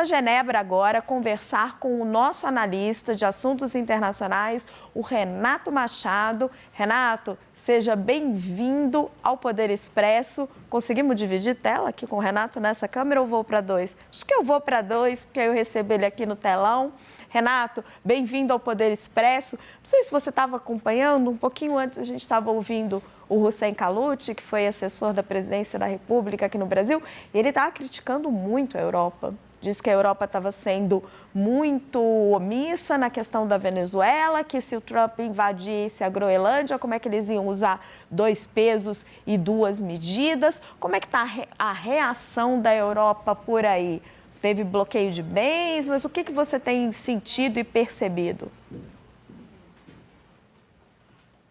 a Genebra agora conversar com o nosso analista de assuntos internacionais, o Renato Machado. Renato, seja bem-vindo ao Poder Expresso. Conseguimos dividir tela aqui com o Renato nessa câmera ou vou para 2? Acho que eu vou para 2, porque aí eu recebo ele aqui no telão. Renato, bem-vindo ao Poder Expresso. Não sei se você estava acompanhando, um pouquinho antes a gente estava ouvindo o Hussein Khallout, que foi assessor da presidência da República aqui no Brasil, e ele estava criticando muito a Europa. Diz que a Europa estava sendo muito omissa na questão da Venezuela, que se o Trump invadisse a Groenlândia, como é que eles iam usar 2 pesos e 2 medidas? Como é que está a reação da Europa por aí? Teve bloqueio de bens, mas o que você tem sentido e percebido?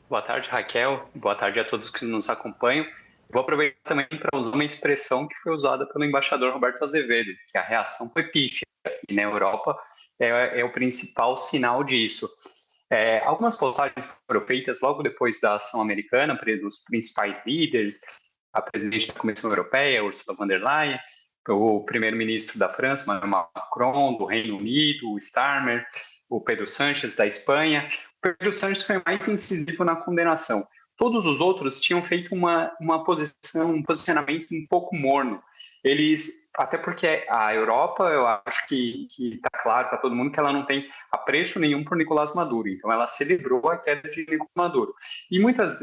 Boa tarde, Raquel. Boa tarde a todos que nos acompanham. Vou aproveitar também para usar uma expressão que foi usada pelo embaixador Roberto Azevedo, que a reação foi pífia. E na Europa é o principal sinal disso. Algumas postagens foram feitas logo depois da ação americana, dos principais líderes, a presidente da Comissão Europeia, Ursula von der Leyen, o primeiro-ministro da França, Emmanuel Macron, do Reino Unido, o Starmer, o Pedro Sánchez, da Espanha. O Pedro Sánchez foi mais incisivo na condenação. Todos os outros tinham feito um posicionamento um pouco morno. Até porque a Europa, eu acho que está claro para todo mundo que ela não tem apreço nenhum por Nicolás Maduro. Então, ela celebrou a queda de Nicolás Maduro. E muitos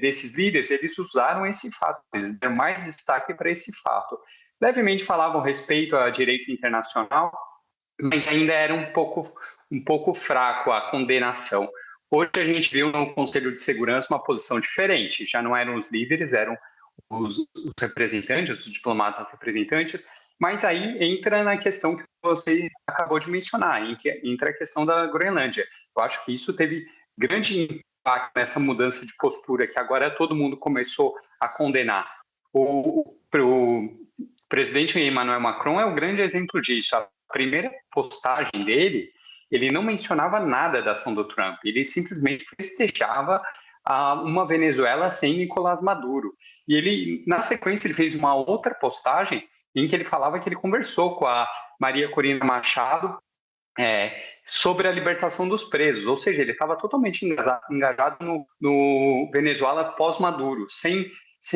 desses líderes, eles usaram esse fato, eles deram mais destaque para esse fato. Levemente falavam respeito a direito internacional, mas ainda era um pouco fraco a condenação. Hoje a gente viu no Conselho de Segurança uma posição diferente. Já não eram os líderes, eram os representantes, os diplomatas representantes, mas aí entra na questão que você acabou de mencionar, entra a questão da Groenlândia. Eu acho que isso teve grande impacto nessa mudança de postura, que agora todo mundo começou a condenar. O presidente Emmanuel Macron é o grande exemplo disso. A primeira postagem dele, ele não mencionava nada da ação do Trump, ele simplesmente festejava uma Venezuela sem Nicolás Maduro. E ele, na sequência, ele fez uma outra postagem em que ele falava que ele conversou com a Maria Corina Machado sobre a libertação dos presos, ou seja, ele estava totalmente engajado no Venezuela pós-Maduro, sem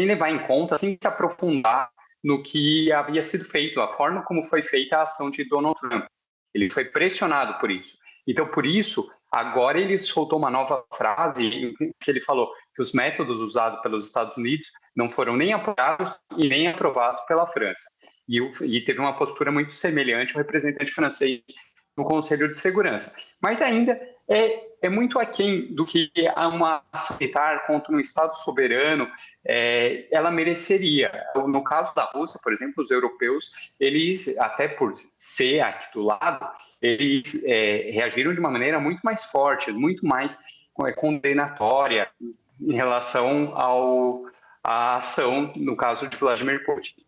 levar em conta, sem se aprofundar no que havia sido feito, a forma como foi feita a ação de Donald Trump. Ele foi pressionado por isso. Então, por isso, agora ele soltou uma nova frase em que ele falou que os métodos usados pelos Estados Unidos não foram nem apoiados e nem aprovados pela França. E teve uma postura muito semelhante ao representante francês no Conselho de Segurança. Mas ainda é muito aquém do que uma ação militar contra um Estado soberano ela mereceria. No caso da Rússia, por exemplo, os europeus, eles, até por ser aqui do lado, eles reagiram de uma maneira muito mais forte, muito mais condenatória em relação à ação, no caso de Vladimir Putin.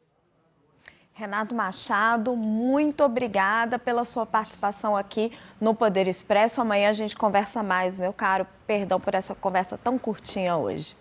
Renato Machado, muito obrigada pela sua participação aqui no Poder Expresso. Amanhã a gente conversa mais, meu caro. Perdão por essa conversa tão curtinha hoje.